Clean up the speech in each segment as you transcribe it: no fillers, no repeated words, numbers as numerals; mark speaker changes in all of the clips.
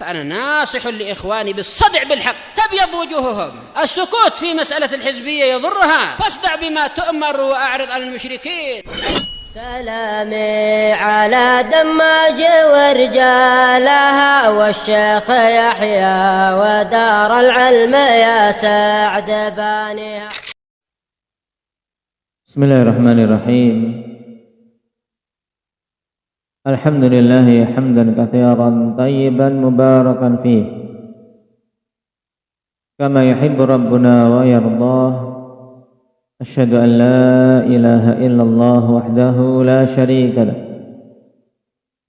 Speaker 1: فأنا ناصح لإخواني بالصدع بالحق تبيض وجوههم. السكوت في مسألة الحزبية يضرها، فاصدع بما تؤمر وأعرض عن المشركين.
Speaker 2: سلامي على دماج ورجالها والشيخ يحيى ودار العلم يا سعد بانيها.
Speaker 3: بسم الله الرحمن الرحيم. الحمد لله حمدا كثيرا طيبا مباركا فيه كما يحب ربنا ويرضاه. أشهد أن لا إله إلا الله وحده لا شريك له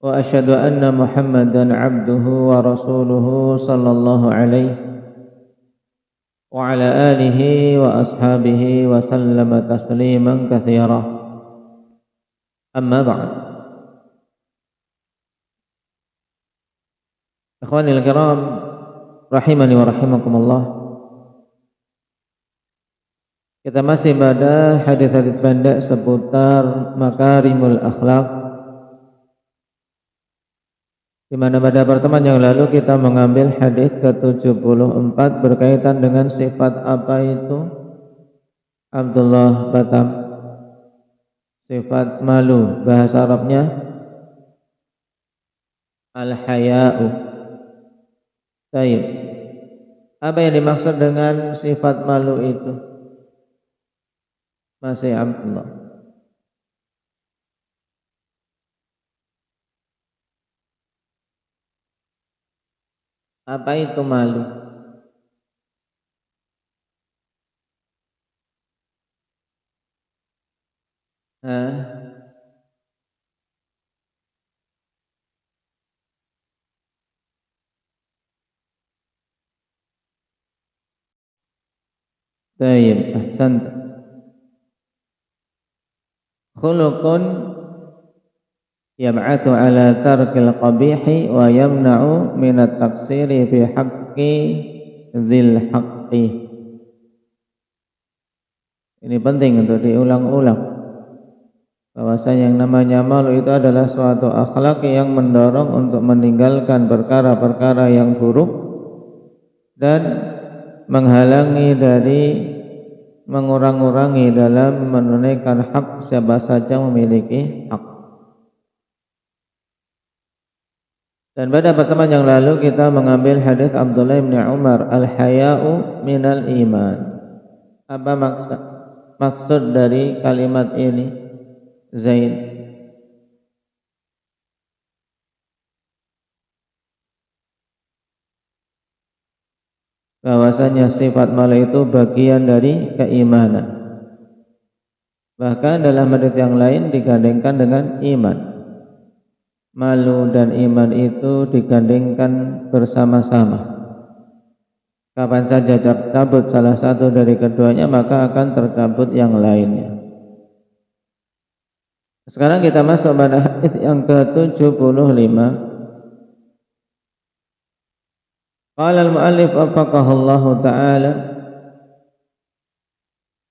Speaker 3: وأشهد أن محمدا عبده ورسوله صلى الله عليه وعلى آله وأصحابه وسلم تسليما كثيرا. أما بعد. Ikhwanil kiram rahimani wa rahimakumullah. Kita masih pada hadis-hadis pendek seputar makarimul akhlak, di mana pada pertemuan yang lalu kita mengambil hadis ke-74 berkaitan dengan sifat apa itu? Abdullah Batam. Sifat malu, bahasa Arabnya al-haya'u. Baik. Apa yang dimaksud dengan sifat malu itu? Masih Abdullah. Apa itu malu? Baik, ahsanta. Khuluqun yab'atu ala tarkil qabihi wa yamna'u minat taqsiri fi haqqi dzil haqqi. Ini penting untuk diulang-ulang, bahwasanya yang namanya malu itu adalah suatu akhlak yang mendorong untuk meninggalkan perkara-perkara yang buruk dan menghalangi dari mengurang-urangi dalam menunaikan hak siapa saja memiliki hak. Dan pada pertemuan yang lalu kita mengambil hadis Abdullah bin Umar, al-haya'u minal iman. Apa maksud dari kalimat ini, Zain? Bahwasanya sifat malu itu bagian dari keimanan. Bahkan dalam hadis yang lain digandengkan dengan iman. Malu dan iman itu digandengkan bersama-sama. Kapan saja tercabut salah satu dari keduanya, maka akan tercabut yang lainnya. Sekarang kita masuk pada hadis yang ke-75. Qala al-muallif wafaqahullahu ta'ala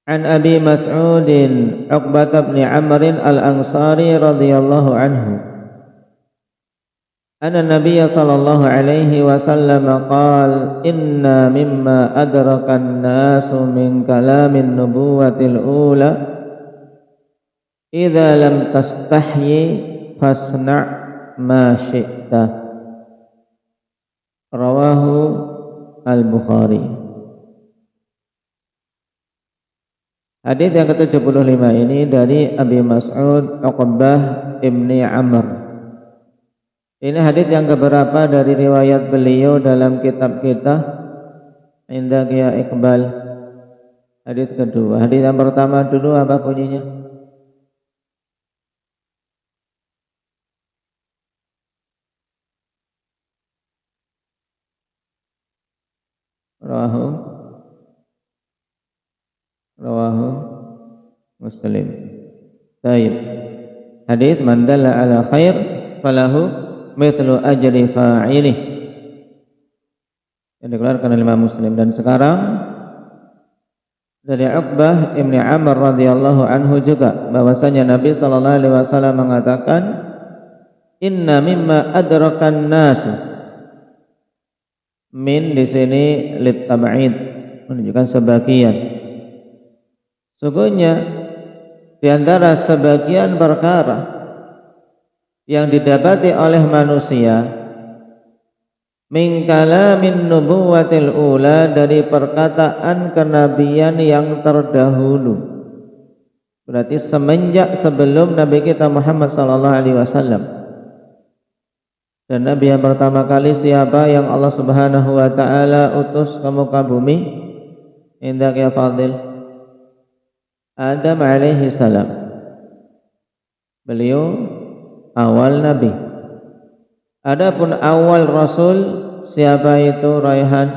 Speaker 3: an Abi Mas'ud Uqbah bin Amr al-Ansari radhiyallahu anhu anna Nabiy sallallahu alaihi wasallam qala inna mimma adraka an-nasu min kalamin nubuwatil ula idza lam tastahyi fasna' ma syi'ta. Rawahu Al-Bukhari. Hadis yang ke-75 ini dari Abi Mas'ud Uqbah ibni Amr. Ini hadis yang keberapa dari riwayat beliau dalam kitab kita? Indah ya Iqbal. Hadis kedua. Hadis yang pertama dulu apa bunyinya? Rawahu Muslim. Baik. Hadis man dalla ala khair falahu mithlu ajri fa'ilih. Yang dikeluarkan oleh Imam Muslim. Dan sekarang dari Uqbah ibni Amr radhiyallahu anhu juga bahwasanya Nabi sallallahu alaihi wasallam mengatakan inna mimma adrakan nas, Min di sini lit tab'id, menunjukkan sebagian. Sungguhnya di antara sebagian perkara yang didapati oleh manusia min kalamin nubuwatil ula, dari perkataan kenabian yang terdahulu, berarti semenjak sebelum Nabi kita Muhammad sallallahu alaihi wasallam. Dan Nabi yang pertama kali siapa yang Allah Subhanahu wa taala utus ke muka bumi? Indak ya Fadil, Adam alaihi salam. Beliau awal nabi. Adapun awal rasul siapa itu, Raihan?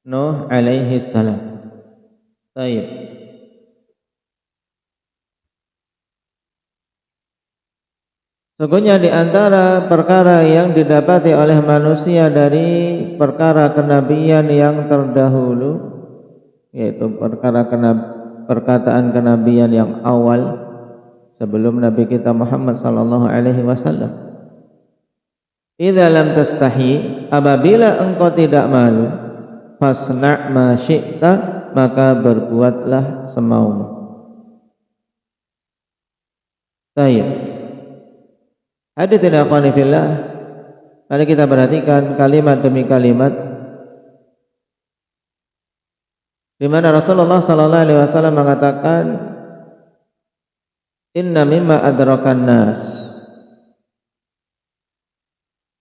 Speaker 3: Nuh alaihi salam. Baik. Sesungguhnya di antara perkara yang didapati oleh manusia dari perkara kenabian yang terdahulu, yaitu perkataan kenabian yang awal sebelum Nabi kita Muhammad sallallahu alaihi wasallam. Idza lam tastahi, apabila engkau tidak malu, fasna' ma syi'ta, maka berbuatlah semaumu. Baik. Hadirin akhwani fillah, mari kita perhatikan kalimat demi kalimat di mana Rasulullah sallallahu alaihi wasallam mengatakan, inna mimma adrakan nas,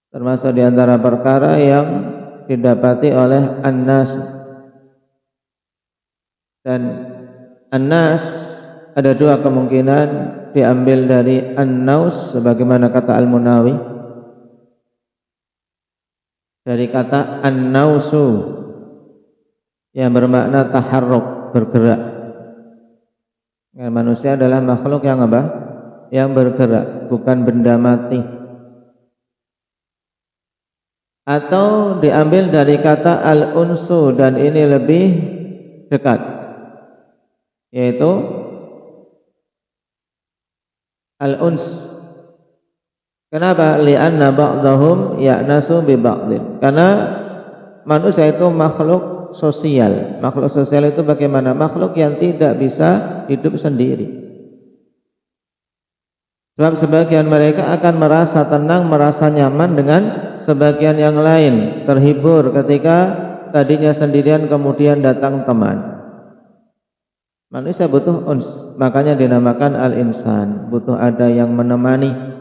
Speaker 3: termasuk di antara perkara yang didapati oleh an-nas. Dan an-nas ada dua kemungkinan, diambil dari an-naus sebagaimana kata Al-Munawi, dari kata an-nausu yang bermakna taharruk, bergerak. Manusia adalah makhluk yang apa? Yang bergerak, bukan benda mati. Atau diambil dari kata al-unsu, dan ini lebih dekat, yaitu al-uns. Kenapa? Li'anna ba'dahum ya'nasu bi ba'din. Karena manusia itu makhluk sosial. Makhluk sosial itu bagaimana? Makhluk yang tidak bisa hidup sendiri. Sebab sebagian mereka akan merasa tenang, merasa nyaman dengan sebagian yang lain, terhibur ketika tadinya sendirian kemudian datang teman. Manusia butuh uns, makanya dinamakan al-insan, butuh ada yang menemani.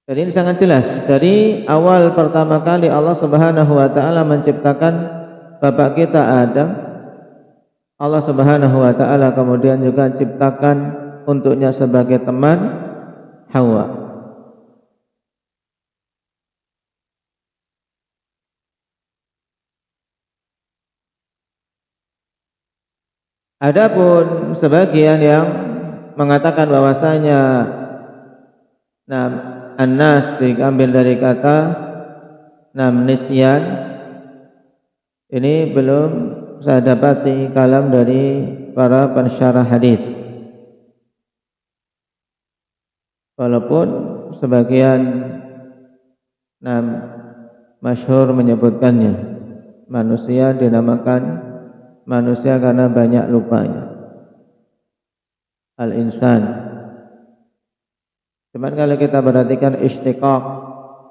Speaker 3: Jadi ini sangat jelas, dari awal pertama kali Allah Subhanahu wa taala menciptakan bapak kita Adam, Allah Subhanahu wa taala kemudian juga ciptakan untuknya sebagai teman Hawa. Adapun sebagian yang mengatakan bahwasanya an-nas diambil dari kata nisyan, ini belum saya dapati kalam dari para pensyarah hadis. Walaupun sebagian masyhur menyebutkannya, manusia dinamakan manusia karena banyak lupanya, al-insan. Cuman kalau kita perhatikan istiqaq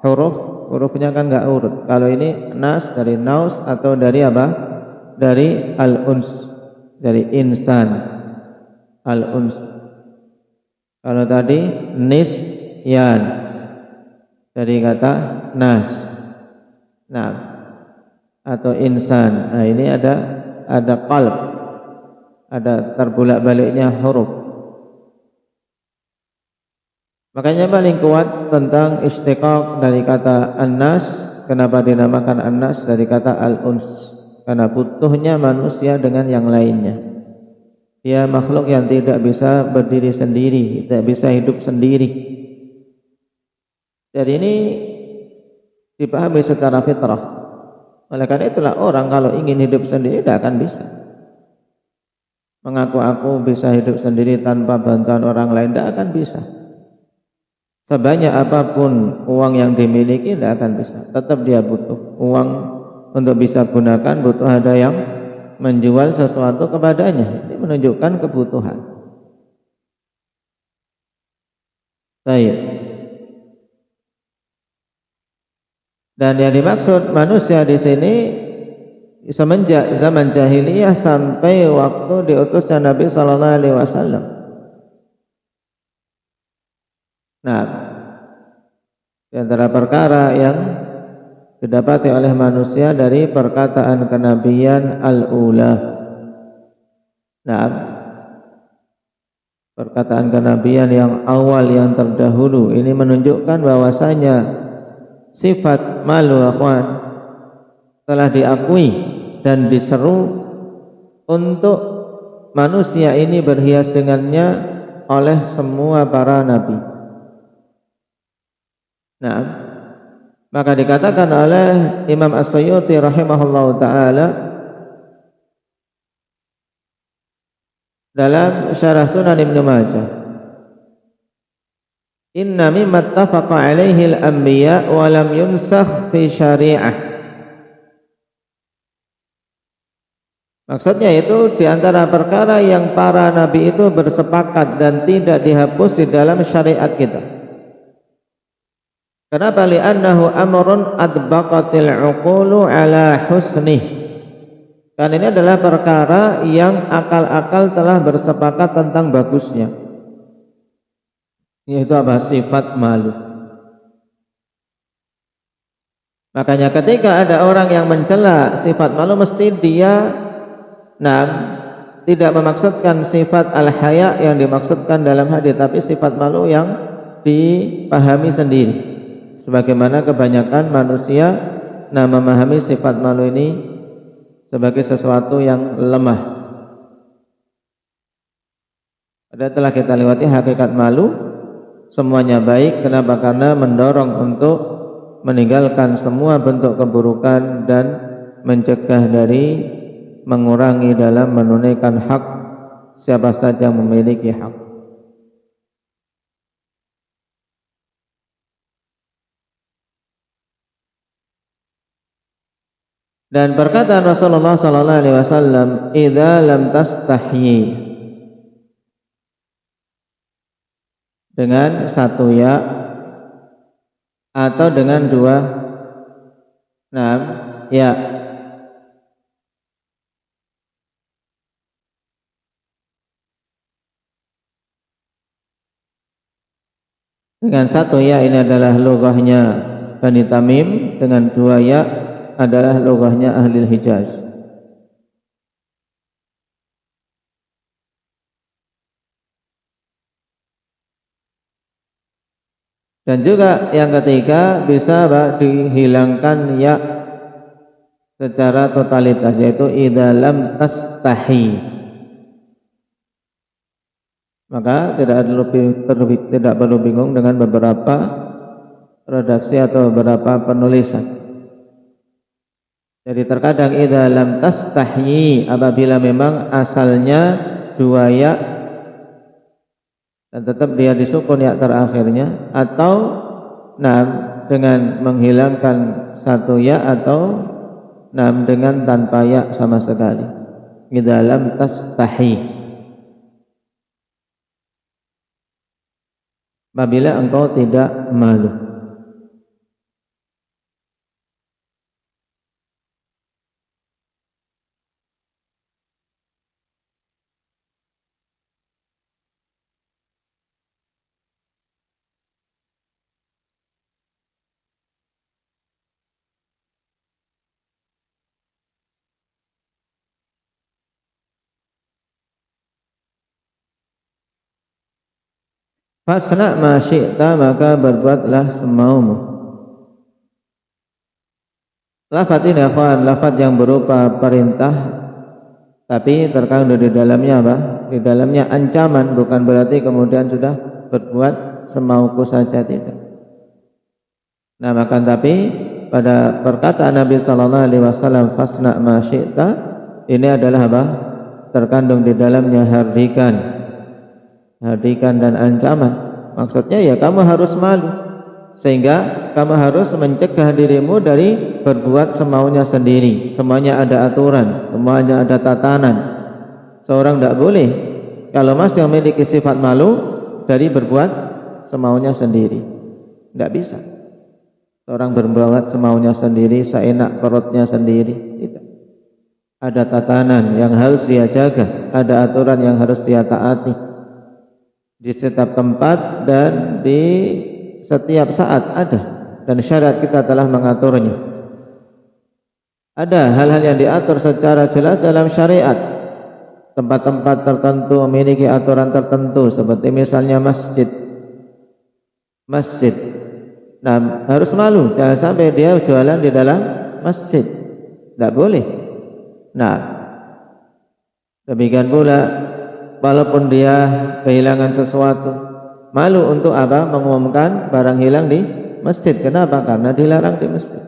Speaker 3: hurufnya kan enggak urut. Kalau ini nas dari naus atau dari apa? Dari al-uns, dari insan, al-uns. Kalau tadi nisyan dari kata nas, atau insan. Nah, ini ada qalb, ada terbulak-baliknya huruf. Makanya paling kuat tentang istiqaq dari kata an-nas. Kenapa dinamakan an-nas dari kata al-uns? Karena butuhnya manusia dengan yang lainnya. Dia makhluk yang tidak bisa berdiri sendiri, tidak bisa hidup sendiri. Jadi ini dipahami secara fitrah. Oleh karena itulah orang kalau ingin hidup sendiri tidak akan bisa. Mengaku aku bisa hidup sendiri tanpa bantuan orang lain, tidak akan bisa. sebanyak apapun uang yang dimiliki tidak akan bisa. Tetap dia butuh uang untuk bisa gunakan, butuh ada yang menjual sesuatu kepadanya. Ini menunjukkan kebutuhan. Baik. Dan yang dimaksud manusia di sini semenjak zaman jahiliyah sampai waktu diutusnya Nabi sallallahu alaihi wasallam. Nah, di antara perkara yang didapati oleh manusia dari perkataan kenabian al-ula. Nah, perkataan kenabian yang awal, yang terdahulu, ini menunjukkan bahwasanya sifat malu akhwan telah diakui dan diseru untuk manusia ini berhias dengannya oleh semua para nabi. Nah, maka dikatakan oleh Imam As-Suyuti rahimahullahu ta'ala dalam syarah Sunan Ibnu Majah, inna mimma ittafaqa alaihi al-anbiya wa lam yunsakh fi syari'ah. Maksudnya itu di antara perkara yang para nabi itu bersepakat dan tidak dihapus di dalam syariat kita. Kenapa? Li'annahu amrun adbaqatil uqulu ala husnih. Karena ini adalah perkara yang akal-akal telah bersepakat tentang bagusnya. Yaitu apa? Sifat malu. Makanya ketika ada orang yang mencela sifat malu, mesti dia tidak memaksudkan sifat al-haya yang dimaksudkan dalam hadis, tapi sifat malu yang dipahami sendiri. Sebagaimana kebanyakan manusia memahami sifat malu ini sebagai sesuatu yang lemah. Padahal telah kita lewati hakikat malu, semuanya baik. Kenapa? Karena mendorong untuk meninggalkan semua bentuk keburukan dan mencegah dari mengurangi dalam menunaikan hak siapa saja yang memiliki hak. Dan perkataan Rasulullah sallallahu alaihi wasallam, "Idza lam tastahyi," dengan satu ya atau dengan dua ya. Dengan satu ya ini adalah lughahnya Bani Tamim, dengan dua ya adalah lughahnya ahli Hijaz. Dan juga yang ketiga bisa dihilangkan ya secara totalitas, yaitu idza lam tastahi. Maka tidak perlu bingung dengan beberapa redaksi atau beberapa penulisan. Jadi terkadang idza lam tastahyi apabila memang asalnya dua ya dan tetap dia disukun ya terakhirnya, atau dengan menghilangkan satu ya, atau dengan tanpa ya sama sekali. Idza lam tastahyi, apabila engkau tidak malu. Fasna ma syi'ta, maka berbuatlah semaumu. Lafaz ini akhwan, lafaz yang berupa perintah, tapi terkandung di dalamnya apa? Di dalamnya ancaman, bukan berarti kemudian sudah berbuat semauku saja, tidak. Akan tapi pada perkataan Nabi sallallahu alaihi wasallam fasna ma syi'ta, ini adalah apa? Terkandung di dalamnya hardikan dan ancaman. Maksudnya ya kamu harus malu, sehingga kamu harus mencegah dirimu dari berbuat semaunya sendiri. Semuanya ada aturan, semuanya ada tatanan. Seorang tidak boleh kalau masih memiliki sifat malu dari berbuat semaunya sendiri. Tidak bisa. Seorang berbuat semaunya sendiri, seenak perutnya sendiri. Tidak. Ada tatanan yang harus dia jaga, ada aturan yang harus dia taati di setiap tempat dan di setiap saat ada, dan syariat kita telah mengaturnya. Ada hal-hal yang diatur secara jelas dalam syariat. Tempat-tempat tertentu memiliki aturan tertentu, seperti misalnya masjid. Nah, harus malu, jangan sampai dia jualan di dalam masjid. Tidak boleh. Nah, demikian pula walaupun dia kehilangan sesuatu, malu untuk apa? Mengumumkan barang hilang di masjid. Kenapa? Karena dilarang di masjid.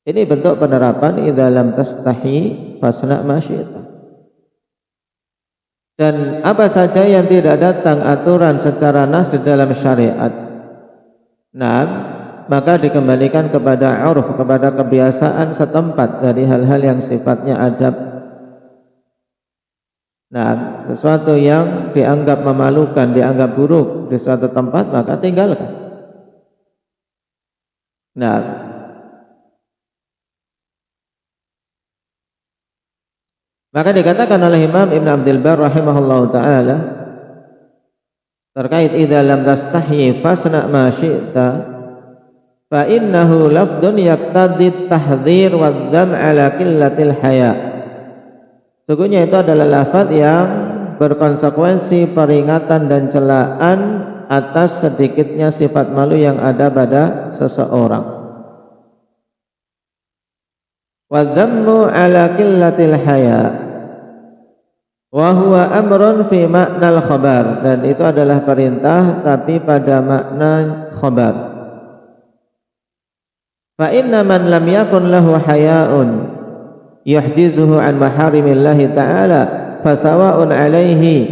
Speaker 3: Ini bentuk penerapan idza lam tastahi fasna ma syi'ta. Dan apa saja yang tidak datang aturan secara nas di dalam syariat, nah, maka dikembalikan kepada urf, kepada kebiasaan setempat dari hal-hal yang sifatnya adab. Nah, sesuatu yang dianggap memalukan, dianggap buruk di suatu tempat, maka tinggalkan. Nah, maka dikatakan oleh Imam Ibn Abdul Bar rahimahullahu ta'ala terkait idza lam tastahi fasna ma syi'ta fa innahu lafdun yaqtadi tahdhir wa dzam ala qillatil haya. Sesungguhnya itu adalah lafaz yang berkonsekuensi peringatan dan celaan atas sedikitnya sifat malu yang ada pada seseorang. Wa dzammu ala qillatil haya wa huwa amrun fi ma'nal khabar, dan itu adalah perintah tapi pada makna khabar. Fa inna man lam yakun lahu haya'un yuhjizuhu an maharimillahi ta'ala fasawa'un alaihi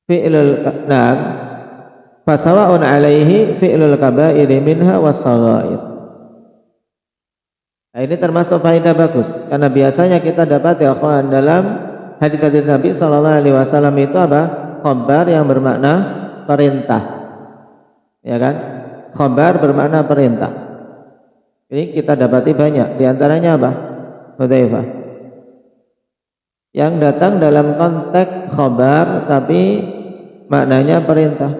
Speaker 3: fi'lul na'am fasawa'un alaihi fi'lul kaba'iri minha was-saghair. Nah, ini termasuk faedah bagus, karena biasanya kita dapat ya kawan dalam hadis-hadis Nabi sallallahu alaihi wasallam itu apa? Khabar yang bermakna perintah. Ya kan? Khabar bermakna perintah. Ini kita dapati banyak, di antaranya apa? Hudzaifah. Yang datang dalam konteks khabar tapi maknanya perintah.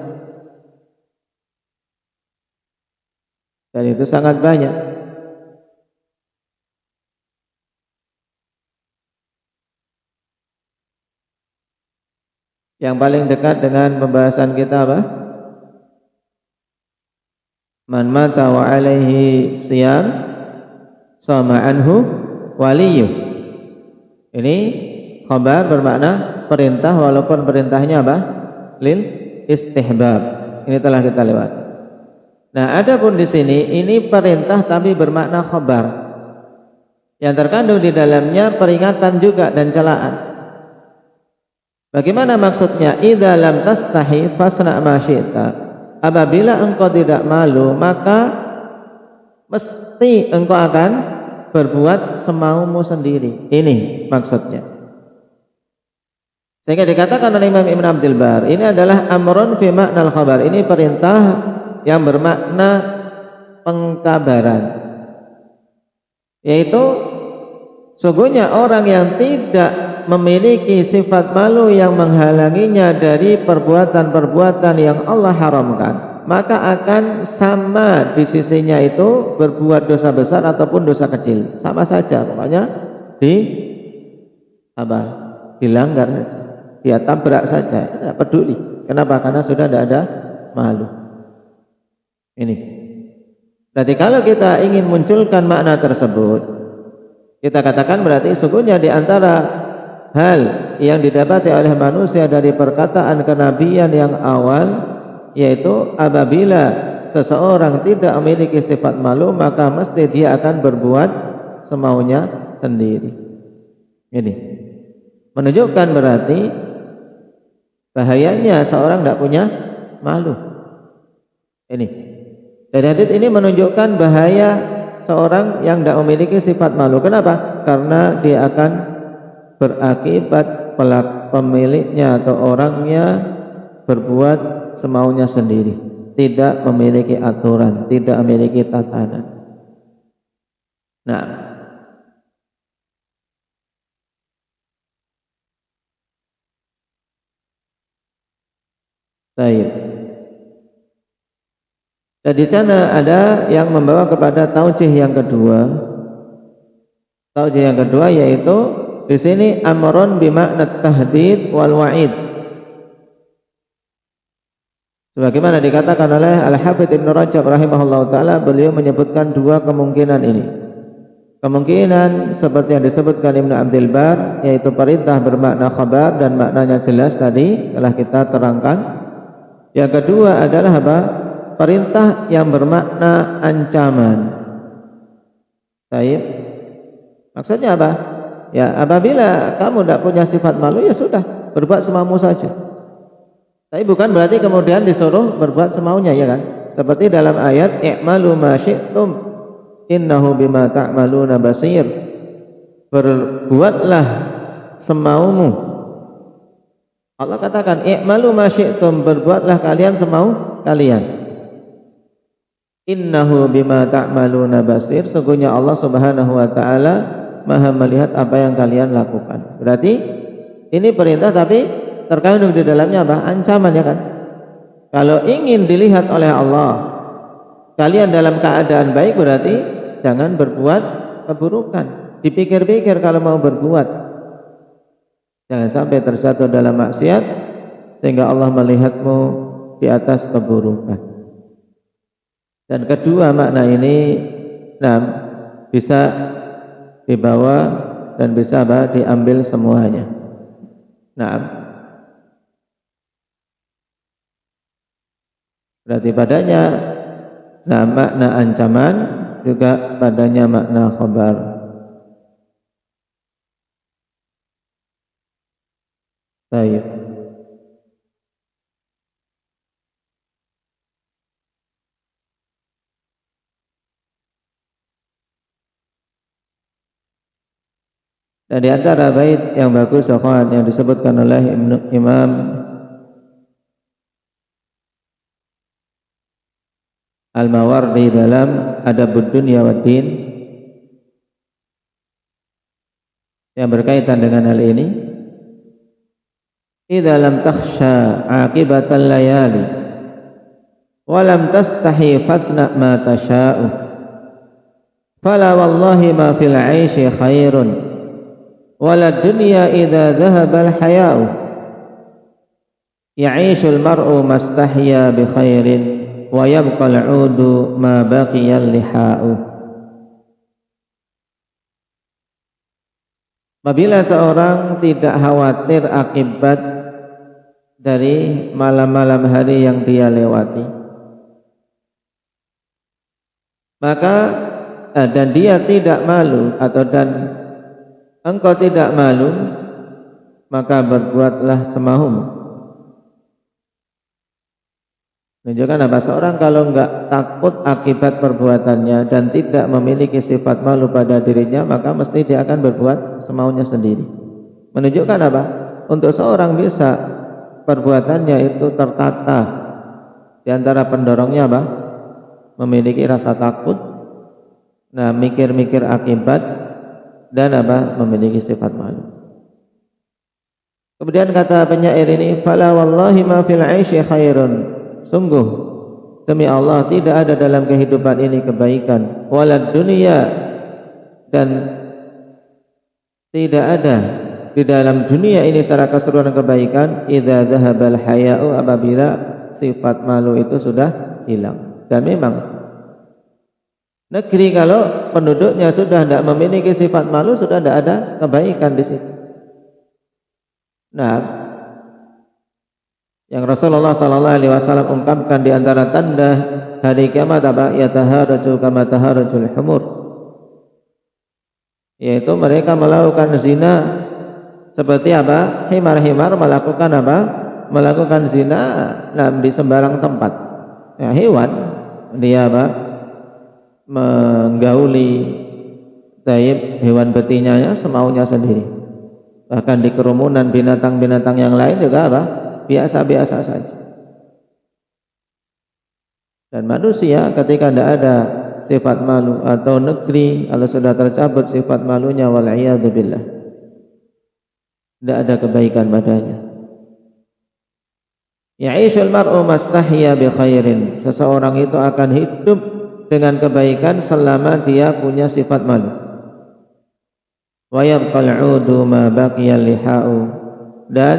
Speaker 3: Dan itu sangat banyak. Yang paling dekat dengan pembahasan kita apa? Man mata wa alaihi siyam sama anhu waliyuh. Ini khabar bermakna perintah, walaupun perintahnya apa? Lil istihbab. Ini telah kita lewati. Nah, adapun di sini ini perintah tapi bermakna khabar. Yang terkandung di dalamnya peringatan juga dan celaan. Bagaimana maksudnya? Idza lam tastahi fasna ma syi'ta. Apabila engkau tidak malu, maka mesti engkau akan berbuat semaumu sendiri. Ini maksudnya. Sehingga dikatakan oleh Imam Ibn Abdul Bar, ini adalah amrun fi ma'nal khabar. Ini perintah yang bermakna pengkabaran. Yaitu sungguhnya orang yang tidak memiliki sifat malu yang menghalanginya dari perbuatan-perbuatan yang Allah haramkan, maka akan sama di sisinya itu berbuat dosa besar ataupun dosa kecil, sama saja, pokoknya dilanggar, dia tabrak saja, tidak peduli. Kenapa? Karena sudah tidak ada malu. Ini. Jadi kalau kita ingin munculkan makna tersebut, kita katakan berarti sungguhnya di antara hal yang didapati oleh manusia dari perkataan kenabian yang awal, yaitu apabila seseorang tidak memiliki sifat malu, maka mesti dia akan berbuat semaunya sendiri. Ini menunjukkan berarti Bahayanya seorang tidak punya malu. Ini. Dari hadis ini menunjukkan bahaya seorang yang tidak memiliki sifat malu. Kenapa? Karena dia akan berakibat pemiliknya atau orangnya berbuat semaunya sendiri, tidak memiliki aturan, tidak memiliki tatanan. Nah, baik. Dan di sana ada yang membawa kepada taujih yang kedua. Taujih yang kedua yaitu di sini amrun bimakna tahdid wal wa'id. Sebagaimana dikatakan oleh Al-Hafidz Ibnu Rajab rahimahullahu taala, beliau menyebutkan dua kemungkinan ini. Kemungkinan seperti yang disebutkan Ibnu Abdul Bar, yaitu perintah bermakna khabar dan maknanya jelas tadi telah kita terangkan. Yang kedua adalah apa? Perintah yang bermakna ancaman. Baik. Maksudnya apa? Ya, apabila kamu tidak punya sifat malu, ya sudah, berbuat semaumu saja. Tapi bukan berarti kemudian disuruh berbuat semaunya, ya kan? Seperti dalam ayat i'malu ma syi'tum innahu bima ta'maluna basir. Berbuatlah semaumu. Allah katakan i'malu ma syi'tum, berbuatlah kalian semau kalian. Innahu bima ta'maluna basir, sesungguhnya Allah Subhanahu wa taala Maha melihat apa yang kalian lakukan. Berarti ini perintah tapi terkandung di dalamnya apa? Ancaman, ya kan? Kalau ingin dilihat oleh Allah kalian dalam keadaan baik, berarti jangan berbuat keburukan. Dipikir-pikir kalau mau berbuat. Jangan sampai terjatuh dalam maksiat sehingga Allah melihatmu di atas keburukan. Dan kedua makna ini bisa dibawa dan bisa diambil semuanya. Berarti padanya makna ancaman, juga padanya makna khabar. Baik. Dan di antara bait yang bagus yang disebutkan oleh Imam Al-Mawardi dalam Adabud Dunya wad Din yang berkaitan dengan hal ini, idza lam takhsha aqibatal layali wa lam tastahi fasna ma tasha'u fala wallahi ma fil 'aishi khairun wala dunya idza dhahaba al haya'u ya'ishu al mar'u mastahya bi khairin wa yabqa al 'udu ma baqiya al liha'u. Apabila seorang tidak khawatir akibat dari malam-malam hari yang dia lewati, maka dan dia tidak malu dan engkau tidak malu, maka berbuatlah semaumu. Menunjukkan apa? Seorang kalau enggak takut akibat perbuatannya dan tidak memiliki sifat malu pada dirinya, maka mesti dia akan berbuat semaunya sendiri. Menunjukkan apa? Untuk seorang bisa perbuatannya itu tertata, di antara pendorongnya apa? Memiliki rasa takut, mikir-mikir akibat, dan memiliki sifat malu. Kemudian kata penyair ini, fala wallahi ma fil 'aishi khairun, sungguh demi Allah tidak ada dalam kehidupan ini kebaikan, walad dunia, dan tidak ada di dalam dunia ini secara keseluruhan kebaikan, idza dhahabal haya'u, apabila sifat malu itu sudah hilang. Dan memang negeri kalau penduduknya sudah tidak memiliki sifat malu, sudah tidak ada kebaikan di situ. Yang Rasulullah sallallahu alaihi wasallam ungkapkan di antara tanda hari kiamat apa? Yataharaju kama taharajul humur, yaitu mereka melakukan zina seperti apa? Himar-himar melakukan apa? melakukan zina di sembarang tempat. Ya, hewan dia menggauli hewan betinanya semaunya sendiri. Bahkan di kerumunan binatang-binatang yang lain juga biasa-biasa saja. Dan manusia ketika tidak ada sifat malu, atau negeri kalau sudah tercabut sifat malunya, wal'iyadzubillah, tidak ada kebaikan padanya. Ya'ishul mar'u mastahya bi khairin. Seseorang itu akan hidup dengan kebaikan selama dia punya sifat malu. Wa yabqal 'udu ma baqiya liha'u. Dan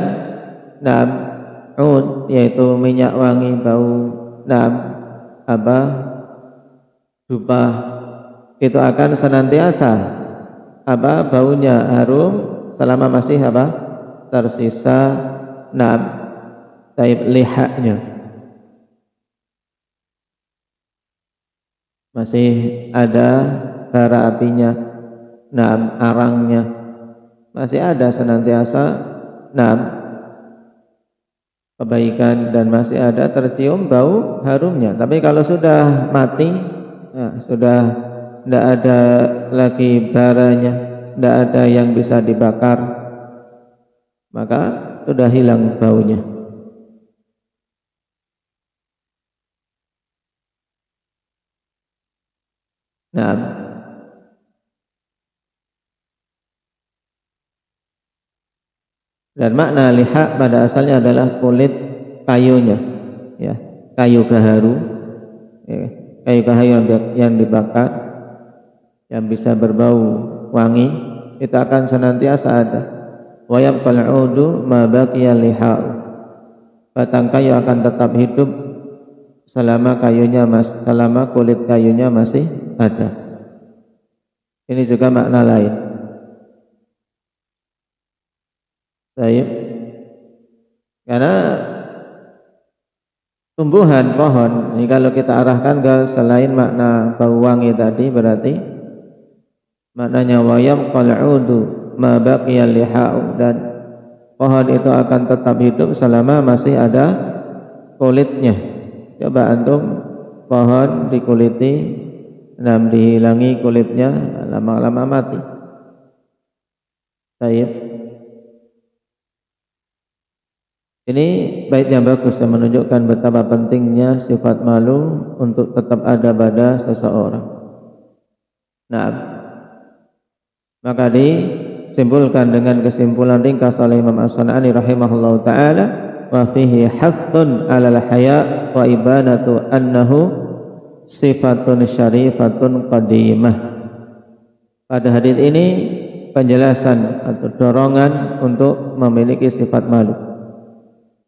Speaker 3: ud yaitu minyak wangi bau dupa itu akan senantiasa baunya harum selama masih tersisa lihaknya, masih ada bara apinya, arangnya masih ada senantiasa kebaikan, dan masih ada tercium bau harumnya. Tapi kalau sudah mati, sudah tidak ada lagi baranya, tidak ada yang bisa dibakar, maka sudah hilang baunya. Dan makna liha pada asalnya adalah kulit kayunya, ya, kayu gaharu, ya, kayu gaharu yang dibakar, yang bisa berbau wangi, itu akan senantiasa ada. Wa yabqal 'udu ma baqiya liha'u. Batang kayu akan tetap hidup selama kulit kayunya masih ada. Ini juga makna lain. Baik. Karena tumbuhan pohon ini kalau kita arahkan ke selain makna bau wangi tadi, berarti maknanya wa yabqal 'udu ma baqiya liha'u, dan pohon itu akan tetap hidup selama masih ada kulitnya. Coba antum pohon dikuliti, dihilangi kulitnya, lama-lama mati. Baik. Ini bait yang bagus yang menunjukkan betapa pentingnya sifat malu untuk tetap ada pada seseorang. Maka disimpulkan dengan kesimpulan ringkas oleh Imam As-San'ani rahimahullahu ta'ala, wa fihi haqqun 'alal haya' wa ibanatu annahu sifatun syarifatun qadimah. Pada hadis ini penjelasan atau dorongan untuk memiliki sifat malu,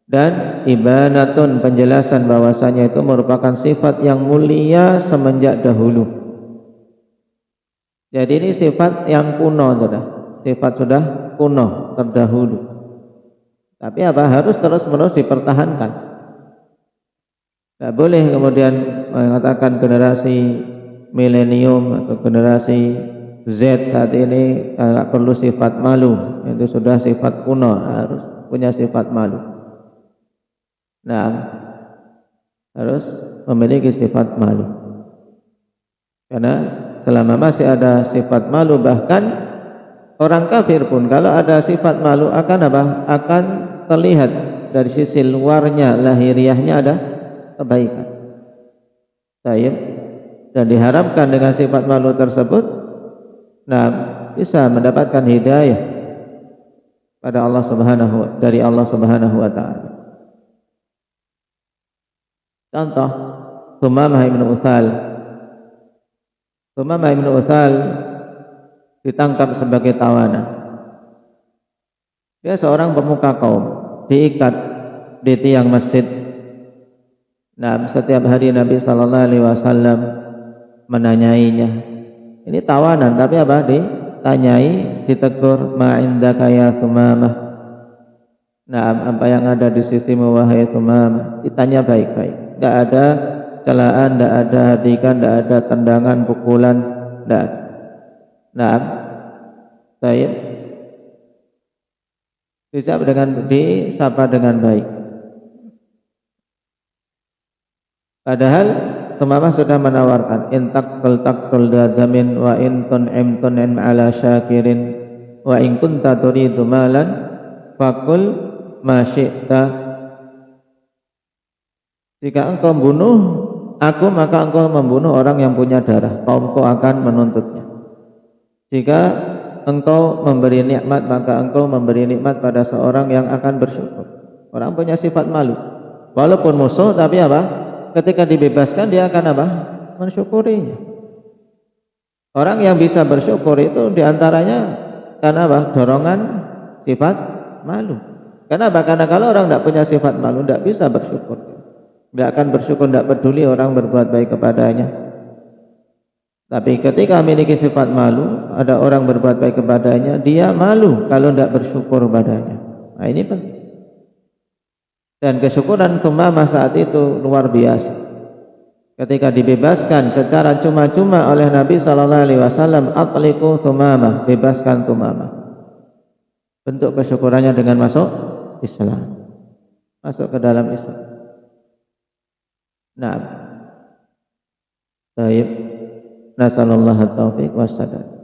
Speaker 3: dan ibanatun penjelasan bahwasanya itu merupakan sifat yang mulia semenjak dahulu. Jadi ini sifat yang kuno, sifat sudah kuno terdahulu. Tapi harus terus-menerus dipertahankan. Tidak boleh kemudian mengatakan generasi milenium atau generasi Z saat ini tidak perlu sifat malu, itu sudah sifat kuno, harus punya sifat malu. Harus memiliki sifat malu. Karena selama masih ada sifat malu, bahkan orang kafir pun kalau ada sifat malu akan terlihat dari sisi luarnya, lahiriahnya ada kebaikan. Baik. Dan diharapkan dengan sifat malu tersebut bisa mendapatkan hidayah pada dari Allah Subhanahu wa ta'ala. Contoh Thumamah ibn Uthal. Thumamah ibn Uthal ditangkap sebagai tawanan. Dia seorang pemuka kaum, diikat di tiang masjid. Setiap hari Nabi sallallahu alaihi wasallam menanyainya. Ini tawanan, tapi ditanyai, ditegur, ma indaka ya Thumamah. Apa yang ada di sisimu wahai Thumamah? Ditanya baik-baik. Tidak ada celaan, tidak ada hadikan, tidak ada tendangan, pukulan, tidak ada. Baik. Disapa dengan baik. Padahal Tumamah sudah menawarkan in taqtul dadamin wa in tun'im tun'im ala syakirin wa in kunta turidu malan faqul ma syi'ta. Jika engkau bunuh aku, maka engkau membunuh orang yang punya darah, kaumku akan menuntutnya. Jika engkau memberi nikmat, maka engkau memberi nikmat pada seorang yang akan bersyukur. Orang punya sifat malu, walaupun musuh, tapi apa? Ketika dibebaskan dia akan apa? Mensyukurinya. Orang yang bisa bersyukur itu diantaranya karena apa? Dorongan sifat malu. Kenapa? Karena kalau orang tidak punya sifat malu, tidak bisa bersyukur. Tidak akan bersyukur, tidak peduli orang berbuat baik kepadanya. Tapi ketika memiliki sifat malu, ada orang berbuat baik kepadanya, dia malu kalau tidak bersyukur kepadanya. Nah, ini penting. Dan kesyukuran Tumamah saat itu luar biasa. Ketika dibebaskan secara cuma-cuma oleh Nabi sallallahu alaihi wasallam, atliqu Tumamah, bebaskan Tumamah. Bentuk kesyukurannya dengan masuk Islam. Masuk ke dalam Islam. Nah. Baik. Nasallallahu at-taufiq was sadad.